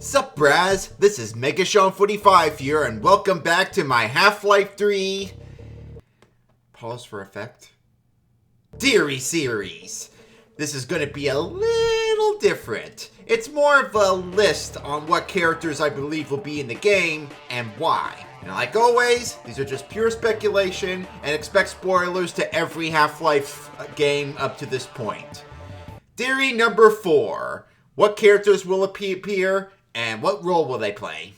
Sup, Braz? This is magnusson45 here, and welcome back to my Half-Life 3... Pause for effect. Theory series. This is going to be a little different. It's more of a list on what characters I believe will be in the game, and why. And like always, these are just pure speculation, and expect spoilers to every Half-Life game up to this point. Theory number 4. What characters will appear, and what role will they play?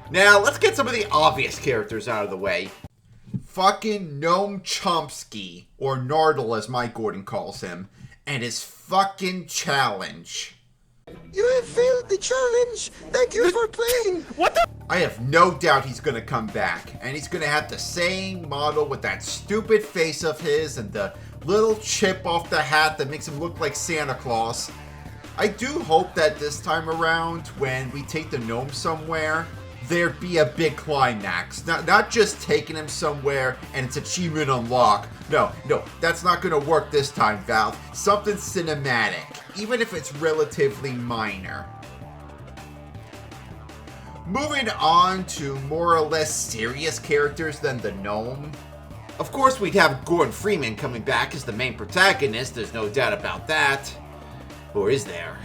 Now, let's get some of the obvious characters out of the way. Fucking Noam Chomsky, or Nardle as Mike Gordon calls him, and his fucking challenge. You have failed the challenge! Thank you for playing! What the? I have no doubt he's gonna come back, and he's gonna have the same model with that stupid face of his and the little chip off the hat that makes him look like Santa Claus. I do hope that this time around, when we take the gnome somewhere, there'd be a big climax. Not just taking him somewhere and it's achievement unlock. No, that's not gonna work this time, Valve. Something cinematic, even if it's relatively minor. Moving on to more or less serious characters than the gnome. Of course, we'd have Gordon Freeman coming back as the main protagonist, there's no doubt about that. Or is there?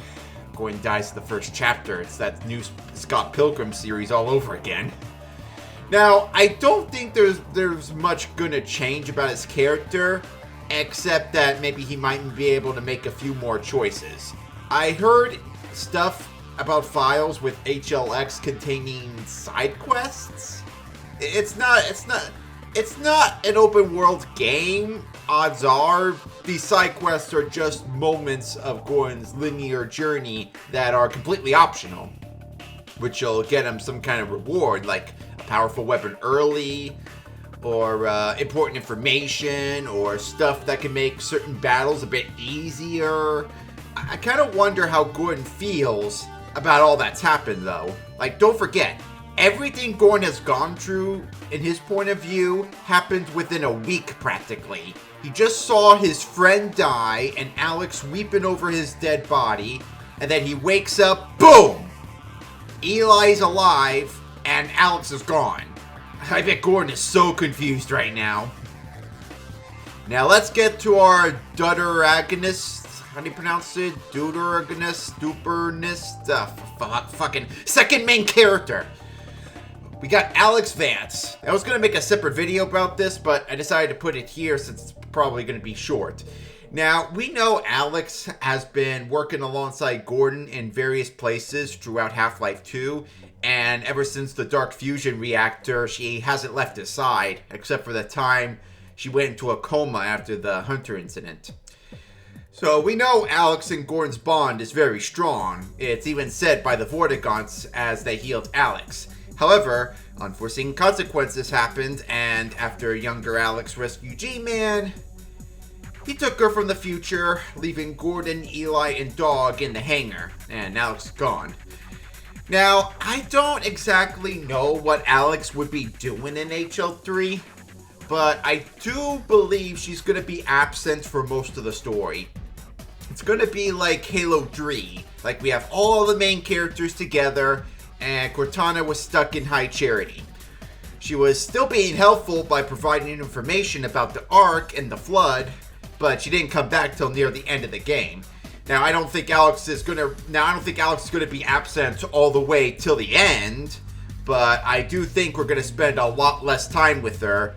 Gordon dies in the first chapter. It's that new Scott Pilgrim series all over again. Now, I don't think there's much gonna change about his character, except that maybe he might be able to make a few more choices. I heard stuff about files with HL3 containing side quests. It's not an open world game. Odds are these side quests are just moments of Gordon's linear journey that are completely optional, which will get him some kind of reward, like a powerful weapon early, or important information, or stuff that can make certain battles a bit easier. I kind of wonder how Gordon feels about all that's happened, though. Like, don't forget, everything Gordon has gone through, in his point of view, happened within a week, practically. He just saw his friend die, and Alyx weeping over his dead body, and then he wakes up, boom! Eli's alive, and Alyx is gone. I bet Gordon is so confused right now. Now let's get to our deuteragonist. How do you pronounce it? Deuteragonist? Fucking second main character. We got Alyx Vance. I was going to make a separate video about this, but I decided to put it here since it's probably going to be short. Now, we know Alyx has been working alongside Gordon in various places throughout Half-Life 2, and ever since the Dark Fusion reactor, she hasn't left his side, except for the time she went into a coma after the Hunter incident. So we know Alyx and Gordon's bond is very strong. It's even said by the vortigaunts as they healed Alyx. However, unforeseen consequences happened, and after younger Alyx rescued Gman, he took her from the future, leaving Gordon, Eli, and Dog in the hangar, and Alyx is gone. Now, I don't exactly know what Alyx would be doing in HL3, but I do believe she's going to be absent for most of the story. It's going to be like Halo 3, like we have all the main characters together, and Cortana was stuck in High Charity. She was still being helpful by providing information about the Ark and the Flood, but she didn't come back till near the end of the game. Now, I don't think Alyx is gonna be absent all the way till the end, but I do think we're gonna spend a lot less time with her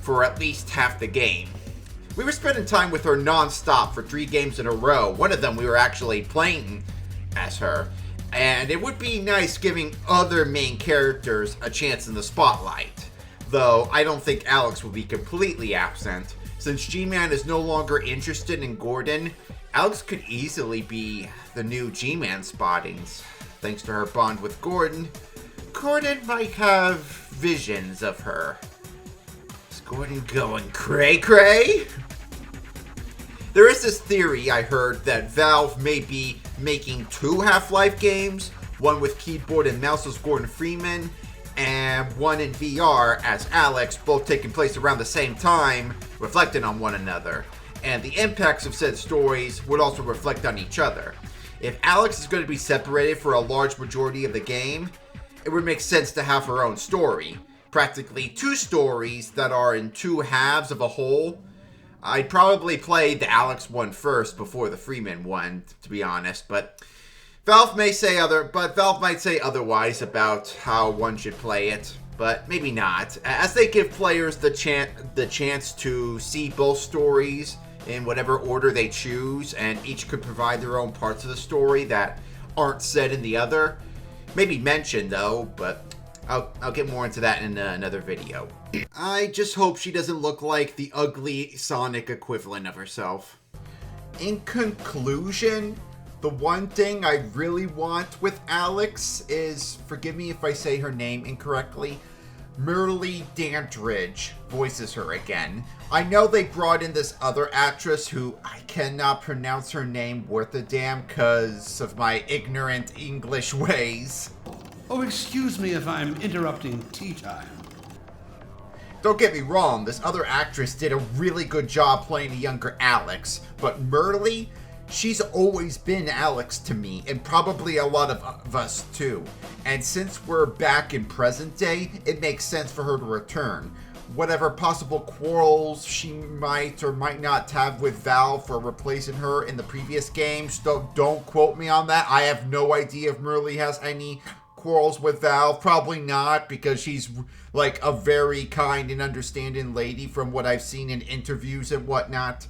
for at least half the game. We were spending time with her non-stop for 3 games in a row. One of them we were actually playing as her. And it would be nice giving other main characters a chance in the spotlight. Though, I don't think Alyx will be completely absent. Since Gman is no longer interested in Gordon, Alyx could easily be the new Gman spottings. Thanks to her bond with Gordon, Gordon might have visions of her. Is Gordon going cray-cray? There is this theory I heard that Valve may be making 2 Half-Life games, one with keyboard and mouse as Gordon Freeman, and one in VR as Alyx, both taking place around the same time, reflecting on one another. And the impacts of said stories would also reflect on each other. If Alyx is going to be separated for a large majority of the game, it would make sense to have her own story. Practically 2 stories that are in 2 halves of a whole. I'd probably play the Alyx one first before the Freeman one, to be honest, but Valve might say otherwise about how one should play it, but maybe not. As they give players the chance to see both stories in whatever order they choose, and each could provide their own parts of the story that aren't said in the other. Maybe mentioned though, but I'll get more into that in another video. I just hope she doesn't look like the ugly Sonic equivalent of herself. In conclusion, the one thing I really want with Alyx is, forgive me if I say her name incorrectly, Merle Dandridge voices her again. I know they brought in this other actress who I cannot pronounce her name worth a damn because of my ignorant English ways. Oh, excuse me if I'm interrupting tea time. Don't get me wrong, this other actress did a really good job playing a younger Alyx, but Merle, she's always been Alyx to me, and probably a lot of us too. And since we're back in present day, it makes sense for her to return. Whatever possible quarrels she might or might not have with Valve for replacing her in the previous games, don't quote me on that. I have no idea if Merle has any quarrels with Valve. Probably not, because she's like a very kind and understanding lady from what I've seen in interviews and whatnot.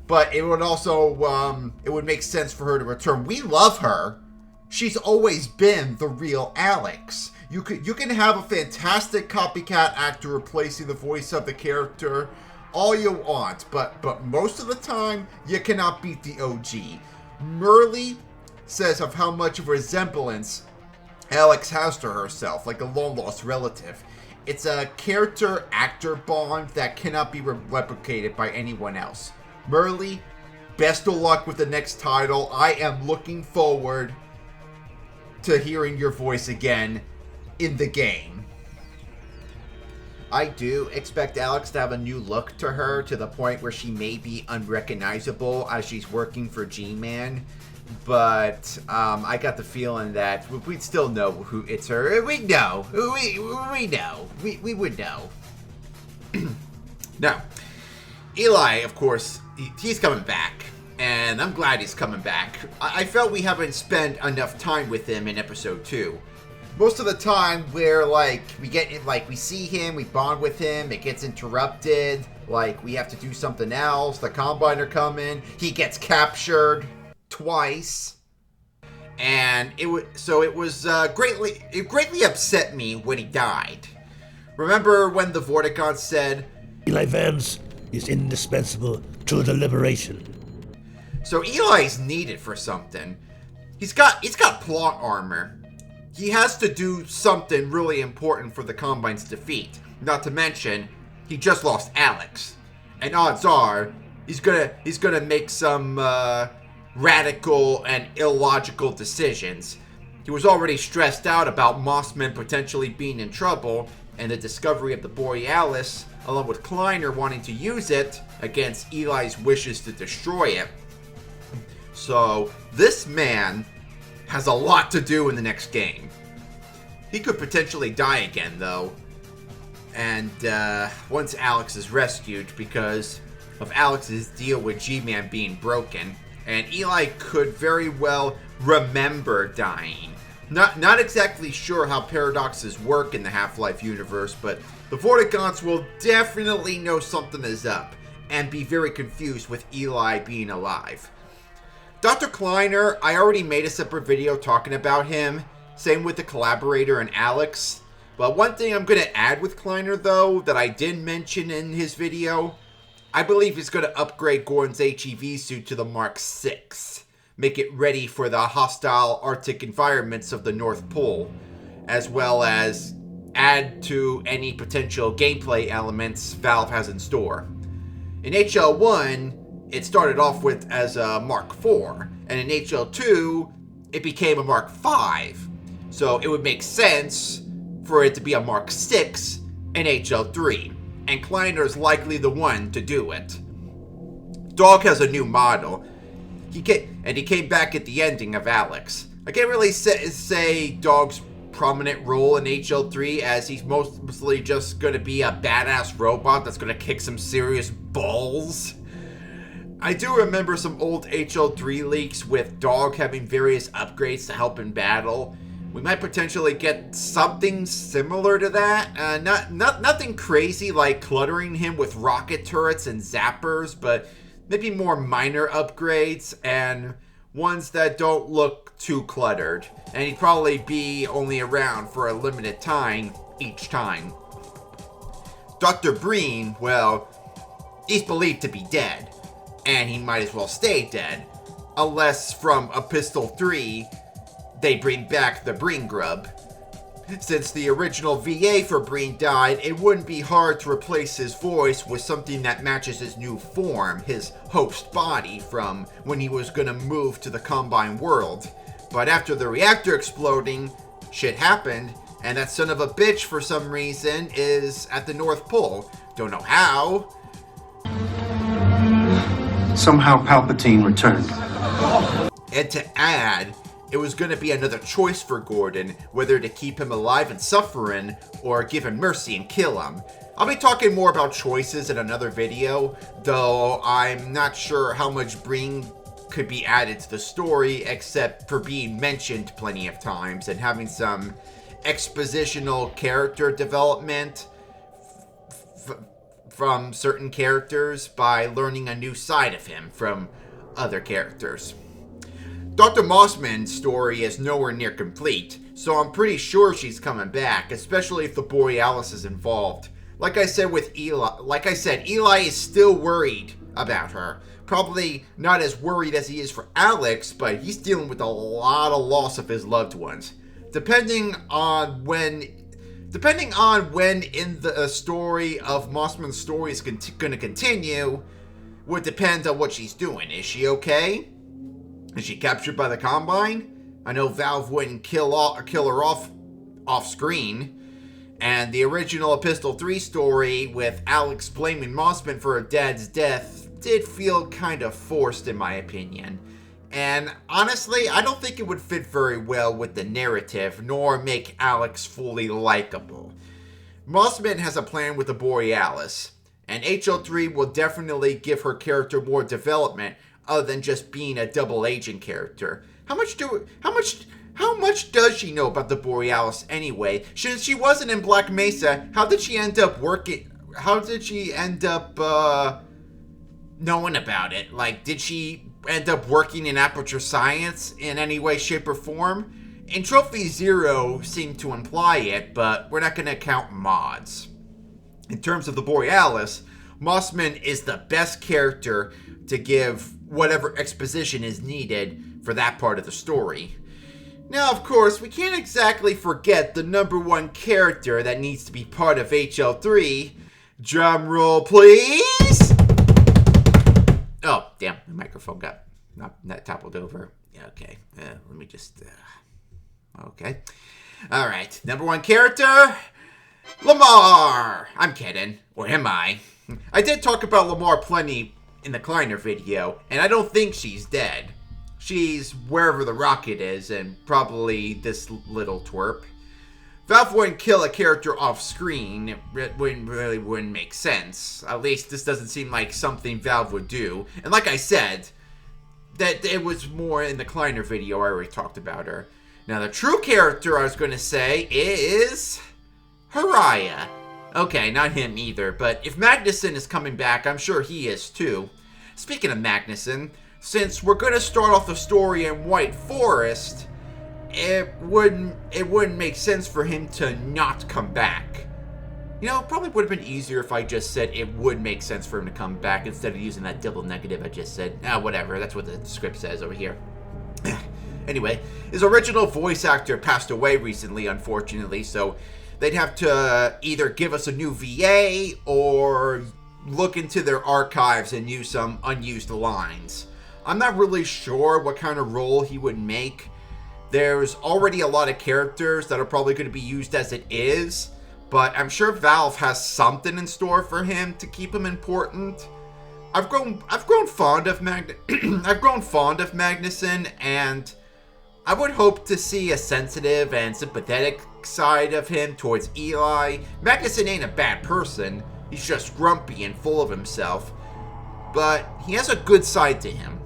But it would also, it would make sense for her to return. We love her. She's always been the real Alyx. You can have a fantastic copycat actor replacing the voice of the character all you want, but most of the time, you cannot beat the OG. Merle says of how much of a resemblance Alyx has to herself, like a long-lost relative. It's a character-actor bond that cannot be replicated by anyone else. Merle, best of luck with the next title. I am looking forward to hearing your voice again in the game. I do expect Alyx to have a new look to her, to the point where she may be unrecognizable as she's working for Gman. But I got the feeling that we'd still know who it's her. We know. We know. We would know. Now, Eli, of course, he's coming back. And I'm glad he's coming back. I felt we haven't spent enough time with him in episode 2. Most of the time, we're like, we see him, we bond with him, it gets interrupted. Like, we have to do something else. The Combine are coming. He gets captured twice, and it greatly upset me when he died. Remember when the vortigaunt said, Eli Vance is indispensable to the liberation. So Eli's needed for something. He's got plot armor. He has to do something really important for the Combine's defeat. Not to mention, he just lost Alyx, and odds are he's gonna make some radical and illogical decisions. He was already stressed out about Mossman potentially being in trouble, and the discovery of the Borealis, along with Kleiner wanting to use it against Eli's wishes to destroy it. So this man has a lot to do in the next game. He could potentially die again, though, and once Alyx is rescued, because of Alyx's deal with Gman being broken. And Eli could very well remember dying. Not exactly sure how paradoxes work in the Half-Life universe, but the Vortigaunts will definitely know something is up and be very confused with Eli being alive. Dr. Kleiner, I already made a separate video talking about him. Same with the collaborator and Alyx. But one thing I'm going to add with Kleiner, though, that I did mention in his video, I believe he's going to upgrade Gordon's HEV suit to the Mark 6. Make it ready for the hostile Arctic environments of the North Pole, as well as add to any potential gameplay elements Valve has in store. In HL1, it started off with as a Mark 4, and in HL2, it became a Mark 5. So it would make sense for it to be a Mark 6 in HL3. And Kleiner is likely the one to do it. Dog has a new model. He came back at the ending of Alyx. I can't really say Dog's prominent role in HL3, as he's mostly just going to be a badass robot that's going to kick some serious balls. I do remember some old HL3 leaks with Dog having various upgrades to help in battle. We might potentially get something similar to that. Nothing crazy like cluttering him with rocket turrets and zappers, but maybe more minor upgrades and ones that don't look too cluttered. And he'd probably be only around for a limited time each time. Dr. Breen, well, he's believed to be dead, and he might as well stay dead, unless from Epistle 3, they bring back the Breen grub. Since the original VA for Breen died, it wouldn't be hard to replace his voice with something that matches his new form, his host body from when he was gonna move to the Combine world. But after the reactor exploding, shit happened, and that son of a bitch for some reason is at the North Pole. Don't know how. Somehow Palpatine returned. And to add, it was going to be another choice for Gordon, whether to keep him alive and suffering, or give him mercy and kill him. I'll be talking more about choices in another video, though I'm not sure how much Breen could be added to the story, except for being mentioned plenty of times and having some expositional character development from certain characters by learning a new side of him from other characters. Dr. Mossman's story is nowhere near complete, so I'm pretty sure she's coming back, especially if the Borealis is involved. Like I said, Eli is still worried about her. Probably not as worried as he is for Alyx, but he's dealing with a lot of loss of his loved ones. Depending on when in the story of Mossman's story is going to continue, would depend on what she's doing. Is she okay? Is she captured by the Combine? I know Valve wouldn't kill her off screen. And the original Epistle 3 story with Alyx blaming Mossman for her dad's death did feel kind of forced in my opinion. And honestly, I don't think it would fit very well with the narrative, nor make Alyx fully likable. Mossman has a plan with the Borealis, and HL3 will definitely give her character more development other than just being a double agent character. How much does she know about the Borealis anyway? Since she wasn't in Black Mesa, how did she end up knowing about it? Like, did she end up working in Aperture Science in any way, shape, or form? In Trophy 0 seemed to imply it, but we're not going to count mods. In terms of the Borealis, Mossman is the best character to give whatever exposition is needed for that part of the story. Now, of course, we can't exactly forget the number 1 character that needs to be part of HL3. Drum roll, please! Oh, damn, the microphone got not toppled over. Yeah, okay, let me just... Okay. Alright, number 1 character... Lamarr! I'm kidding. Or am I? I did talk about Lamarr plenty in the Kleiner video, and I don't think she's dead. She's wherever the rocket is, and probably this little twerp. Valve wouldn't kill a character off screen. It wouldn't make sense. At least this doesn't seem like something Valve would do. And like I said, that it was more in the Kleiner video. I already talked about her. Now the true character I was going to say is Uriah. Okay, not him either, but if Magnusson is coming back, I'm sure he is too. Speaking of Magnusson, since we're going to start off the story in White Forest, it wouldn't make sense for him to not come back. You know, it probably would have been easier if I just said it would make sense for him to come back instead of using that double negative I just said. Whatever, that's what the script says over here. Anyway, his original voice actor passed away recently, unfortunately, so they'd have to either give us a new VA or look into their archives and use some unused lines. I'm not really sure what kind of role he would make. There's already a lot of characters that are probably going to be used as it is, but I'm sure Valve has something in store for him to keep him important. I've grown fond of I've grown fond of Magnusson, and I would hope to see a sensitive and sympathetic side of him towards Eli. Magnusson ain't a bad person. He's just grumpy and full of himself. But he has a good side to him.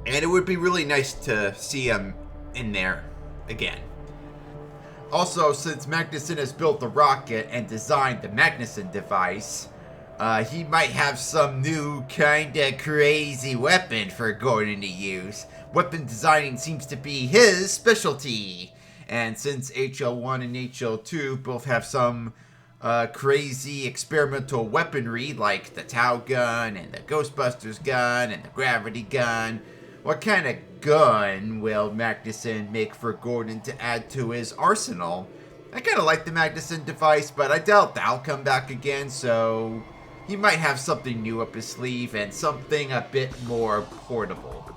And it would be really nice to see him in there again. Also, since Magnusson has built the rocket and designed the Magnusson device, he might have some new kinda crazy weapon for Gordon to use. Weapon designing seems to be his specialty. And since HL1 and HL2 both have some crazy experimental weaponry like the Tau gun and the Ghostbusters gun and the gravity gun, what kind of gun will Magnusson make for Gordon to add to his arsenal? I kind of like the Magnusson device, but I doubt that'll come back again, so he might have something new up his sleeve and something a bit more portable.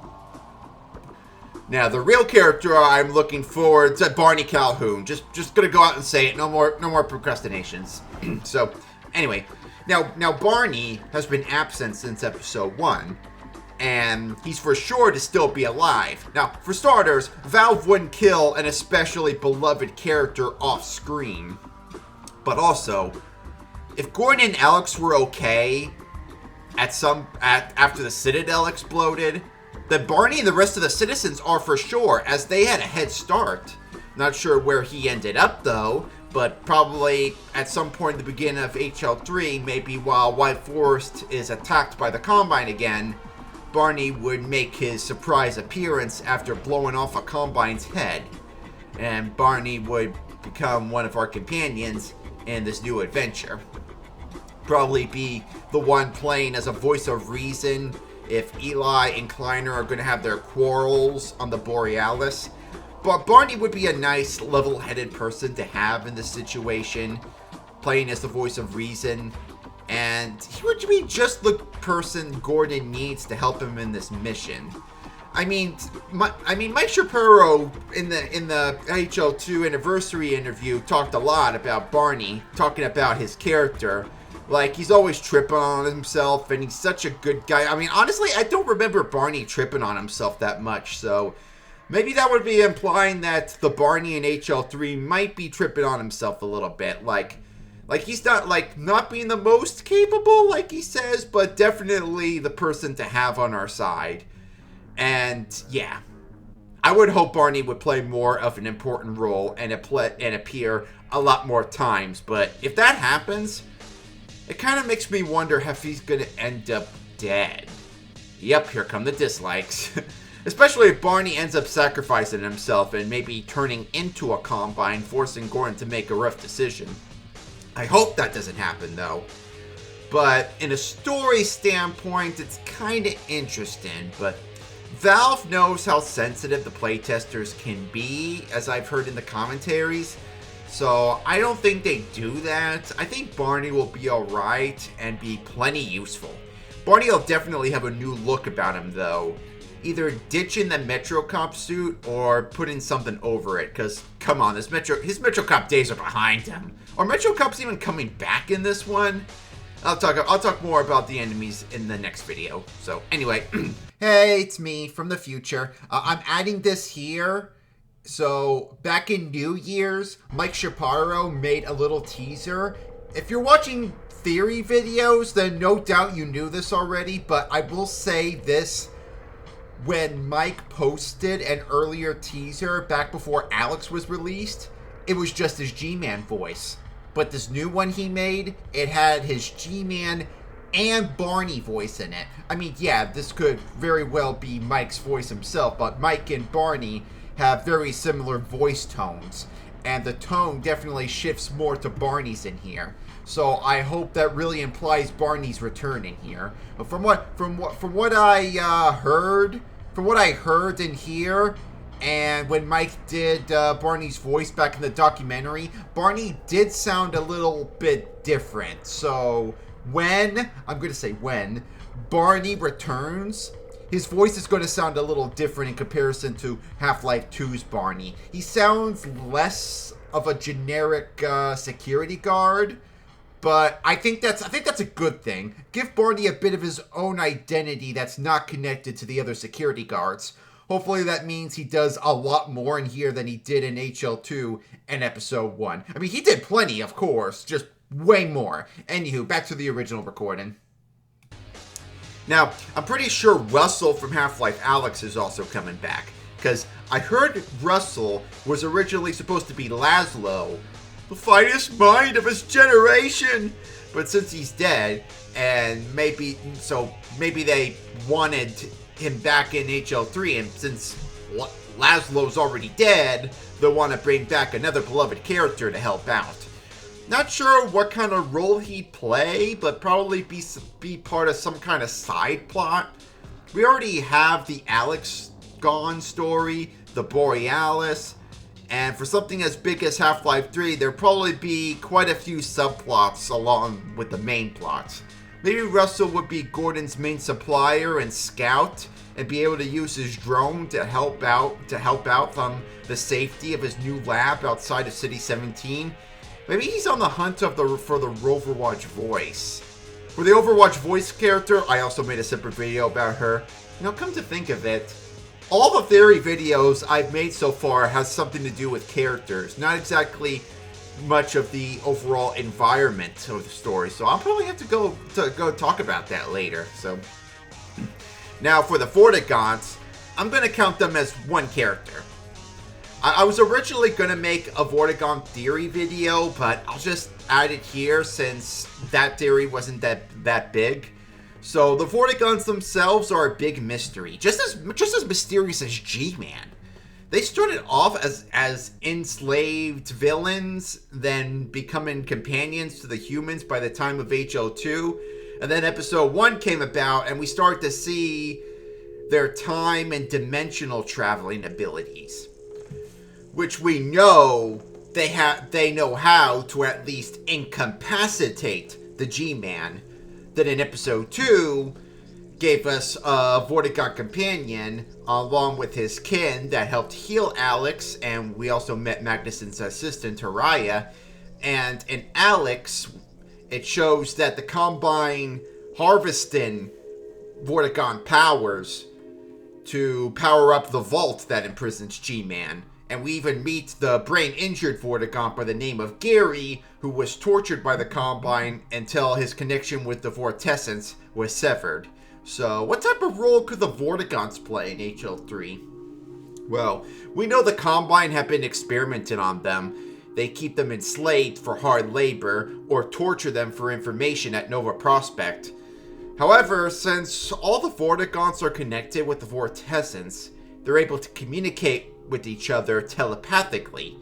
Now, the real character I'm looking forward to, Barney Calhoun. Just gonna go out and say it. No more procrastinations. So, anyway, now Barney has been absent since episode 1. And he's for sure to still be alive. Now, for starters, Valve wouldn't kill an especially beloved character off screen. But also, if Gordon and alyx were okay after the Citadel exploded, then Barney and the rest of the citizens are for sure, as they had a head start. Not sure where he ended up though, but probably at some point in the beginning of HL3, maybe while White Forest is attacked by the Combine again, Barney would make his surprise appearance after blowing off a Combine's head, and Barney would become one of our companions in this new adventure. Probably be the one playing as a voice of reason if Eli and Kleiner are going to have their quarrels on the Borealis. But Barney would be a nice, level-headed person to have in this situation, playing as the voice of reason. And he would be just the person Gordon needs to help him in this mission. I mean, Mike Shapiro in the HL2 anniversary interview talked a lot about Barney, talking about his character. Like, he's always tripping on himself, and he's such a good guy. I mean, honestly, I don't remember Barney tripping on himself that much, so maybe that would be implying that the Barney in HL3 might be tripping on himself a little bit. Like he's not being the most capable, like he says, but definitely the person to have on our side. And yeah, I would hope Barney would play more of an important role and appear a lot more times. But if that happens, it kind of makes me wonder if he's going to end up dead. Yep, here come the dislikes. Especially if Barney ends up sacrificing himself and maybe turning into a Combine, forcing Gordon to make a rough decision. I hope that doesn't happen, though. But in a story standpoint, it's kind of interesting. But Valve knows how sensitive the playtesters can be, as I've heard in the commentaries. So I don't think they do that. I think Barney will be alright and be plenty useful. Barney will definitely have a new look about him, though. Either ditching the Metro Cop suit or putting something over it. Because, come on, his Metro Cop days are behind him. Are Metro Cops even coming back in this one? I'll talk more about the enemies in the next video. So, anyway. Hey, it's me from the future. I'm adding this here. So, back in New Year's, Mike Shapiro made a little teaser. If you're watching theory videos, then no doubt you knew this already. But I will say this. When Mike posted an earlier teaser back before alyx was released, it was just his Gman voice. But this new one he made, it had his Gman and Barney voice in it. I mean, yeah, this could very well be Mike's voice himself, but Mike and Barney have very similar voice tones, and the tone definitely shifts more to Barney's in here. So I hope that really implies Barney's return in here. But from what I heard in here, and when Mike did Barney's voice back in the documentary, Barney did sound a little bit different. So when Barney returns, his voice is going to sound a little different in comparison to Half-Life 2's Barney. He sounds less of a generic security guard, but I think that's a good thing. Give Barney a bit of his own identity that's not connected to the other security guards. Hopefully that means he does a lot more in here than he did in HL2 and Episode 1. I mean, he did plenty, of course, just way more. Anywho, back to the original recording. Now, I'm pretty sure Russell from Half-Life Alyx is also coming back, because I heard Russell was originally supposed to be Laszlo, the finest mind of his generation, but since he's dead, and maybe they wanted him back in HL3, and since Laszlo's already dead, they'll want to bring back another beloved character to help out. Not sure what kind of role he'd play, but probably be part of some kind of side plot. We already have the Alyx gone story, the Borealis, and for something as big as Half-Life 3, there'll probably be quite a few subplots along with the main plots. Maybe Russell would be Gordon's main supplier and scout, and be able to use his drone to help out from the safety of his new lab outside of City 17. Maybe he's on the hunt for the Overwatch voice. For the Overwatch voice character, I also made a separate video about her. Come to think of it, all the theory videos I've made so far has something to do with characters, not exactly much of the overall environment of the story. So I'll probably have to go talk about that later. So now for the vortigaunts, I'm going to count them as one character. I was originally going to make a vortigaunt theory video, but I'll just add it here since that theory wasn't that big. So the vortigaunts themselves are a big mystery, just as mysterious as Gman. They started off as enslaved villains, then becoming companions to the humans by the time of HL2, and then Episode 1 came about, and we start to see their time and dimensional traveling abilities, which we know they know how to at least incapacitate the Gman. That in Episode 2 gave us a vortigaunt companion along with his kin that helped heal Alyx, and we also met Magnusson's assistant Uriah. And in Alyx, it shows that the Combine harvesting vortigaunt powers to power up the vault that imprisons Gman. And we even meet the brain-injured vortigaunt by the name of Gary, who was tortured by the Combine until his connection with the Vortessence was severed. So, what type of role could the vortigaunts play in HL3? Well, we know the Combine have been experimenting on them. They keep them enslaved for hard labor, or torture them for information at Nova Prospekt. However, since all the vortigaunts are connected with the Vortessence, they're able to communicate with each other telepathically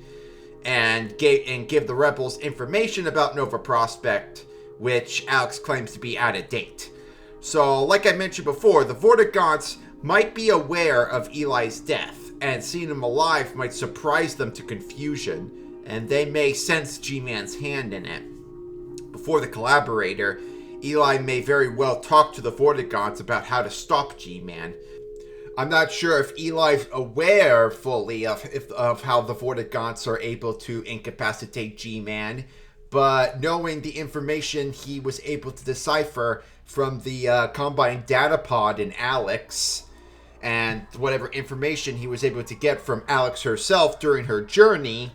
and give the rebels information about Nova Prospekt, which Alyx claims to be out of date. So, like I mentioned before, the vortigaunts might be aware of Eli's death, and seeing him alive might surprise them to confusion, and they may sense Gman's hand in it. Before the collaborator, Eli may very well talk to the vortigaunts about how to stop Gman. I'm not sure if Eli's aware fully of how the vortigaunts are able to incapacitate Gman, but knowing the information he was able to decipher from the Combine data pod in Alyx, and whatever information he was able to get from Alyx herself during her journey,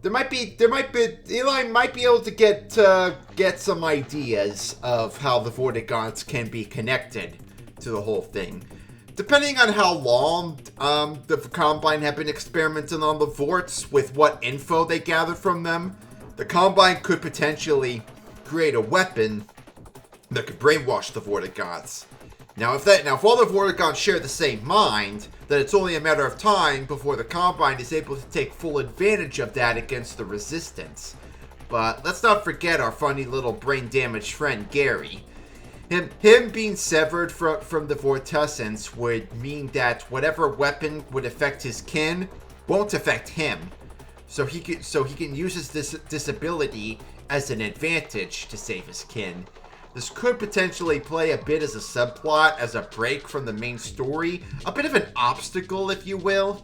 Eli might be able to get some ideas of how the vortigaunts can be connected to the whole thing. Depending on how long the Combine have been experimenting on the Vorts with what info they gathered from them, the Combine could potentially create a weapon that could brainwash the vortigaunts. Now, if all the vortigaunts share the same mind, then it's only a matter of time before the Combine is able to take full advantage of that against the Resistance. But let's not forget our funny little brain-damaged friend, Gary. Him being severed from the Vortessence would mean that whatever weapon would affect his kin won't affect him. So he can use his disability as an advantage to save his kin. This could potentially play a bit as a subplot, as a break from the main story, a bit of an obstacle, if you will.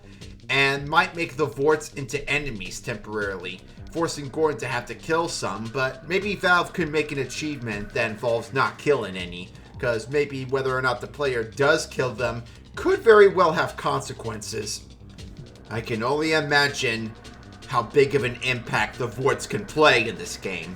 and might make the Vorts into enemies temporarily, forcing Gordon to have to kill some, but maybe Valve could make an achievement that involves not killing any, because maybe whether or not the player does kill them could very well have consequences. I can only imagine how big of an impact the Vorts can play in this game.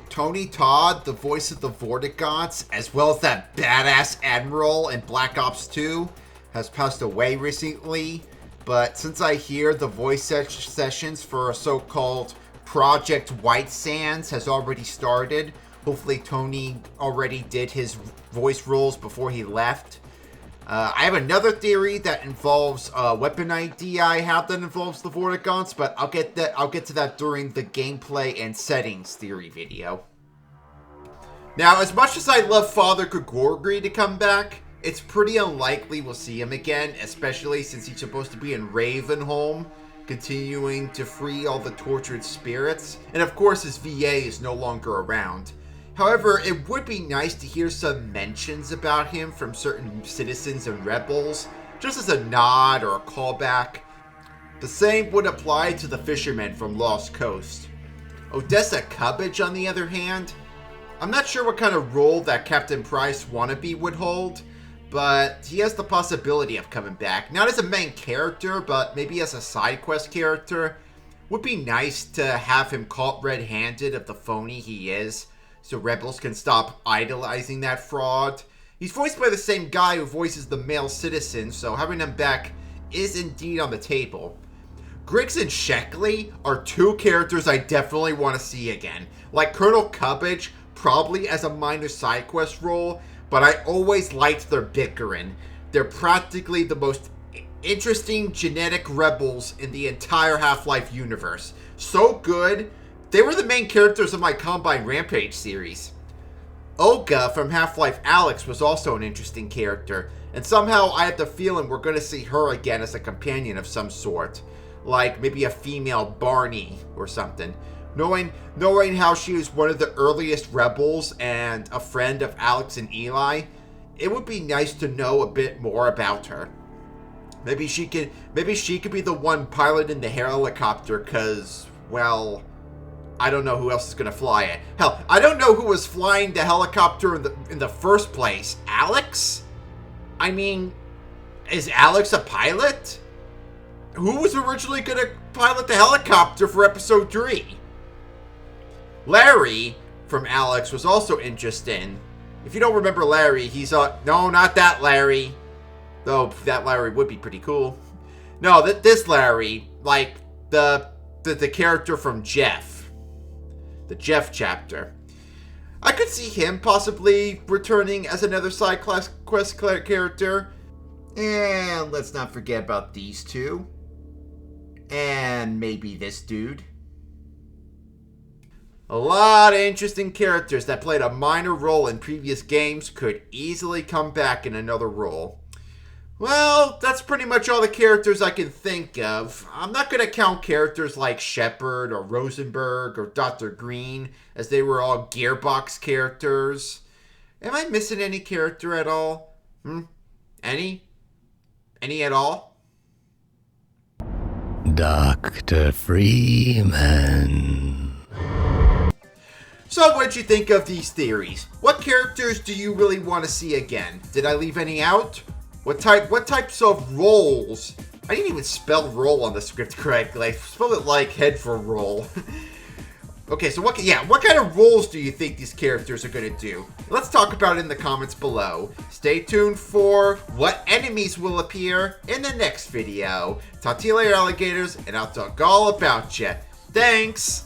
Tony Todd, the voice of the vortigaunts, as well as that badass admiral in Black Ops 2, has passed away recently. But since I hear the voice sessions for a so-called Project White Sands has already started, hopefully Tony already did his voice roles before he left. I have another theory that involves weapon ID I have that involves the vortigaunts, but I'll get to that during the gameplay and settings theory video. Now, as much as I love Father Grigori to come back, it's pretty unlikely we'll see him again, especially since he's supposed to be in Ravenholm, continuing to free all the tortured spirits, and of course his VA is no longer around. However, it would be nice to hear some mentions about him from certain citizens and rebels, just as a nod or a callback. The same would apply to the fisherman from Lost Coast. Odessa Cubbage, on the other hand, I'm not sure what kind of role that Captain Price wannabe would hold, but he has the possibility of coming back. Not as a main character, but maybe as a side quest character. Would be nice to have him caught red-handed of the phony he is, so rebels can stop idolizing that fraud. He's voiced by the same guy who voices the male citizen, so having him back is indeed on the table. Griggs and Sheckley are two characters I definitely want to see again. Like Colonel Cubbage, probably as a minor side quest role, but I always liked their bickering. They're practically the most interesting genetic rebels in the entire Half-Life universe. So good, they were the main characters of my Combine Rampage series. Olga from Half-Life Alyx was also an interesting character, and somehow I have the feeling we're going to see her again as a companion of some sort. Like maybe a female Barney or something. Knowing how she was one of the earliest rebels and a friend of Alyx and Eli, it would be nice to know a bit more about her. Maybe she could be the one piloting the helicopter, cause, well, I don't know who else is gonna fly it. Hell, I don't know who was flying the helicopter in the first place. Alyx? I mean, is Alyx a pilot? Who was originally gonna pilot the helicopter for episode 3? Larry from Alyx was also interesting. If you don't remember Larry, he's no, not that Larry. Though that Larry would be pretty cool. No, this Larry, like the character from Jeff. The Jeff chapter. I could see him possibly returning as another side quest character. And let's not forget about these two. And maybe this dude. A lot of interesting characters that played a minor role in previous games could easily come back in another role. Well, that's pretty much all the characters I can think of. I'm not going to count characters like Shepherd or Rosenberg or Dr. Green, as they were all Gearbox characters. Am I missing any character at all? Any? Any at all? Dr. Freeman. So what did you think of these theories? What characters do you really want to see again? Did I leave any out? What types of roles? I didn't even spell role on the script correctly. I spelled it like head for roll. Okay, so what kind of roles do you think these characters are going to do? Let's talk about it in the comments below. Stay tuned for what enemies will appear in the next video. Talk to you later, alligators, and I'll talk all about you. Thanks!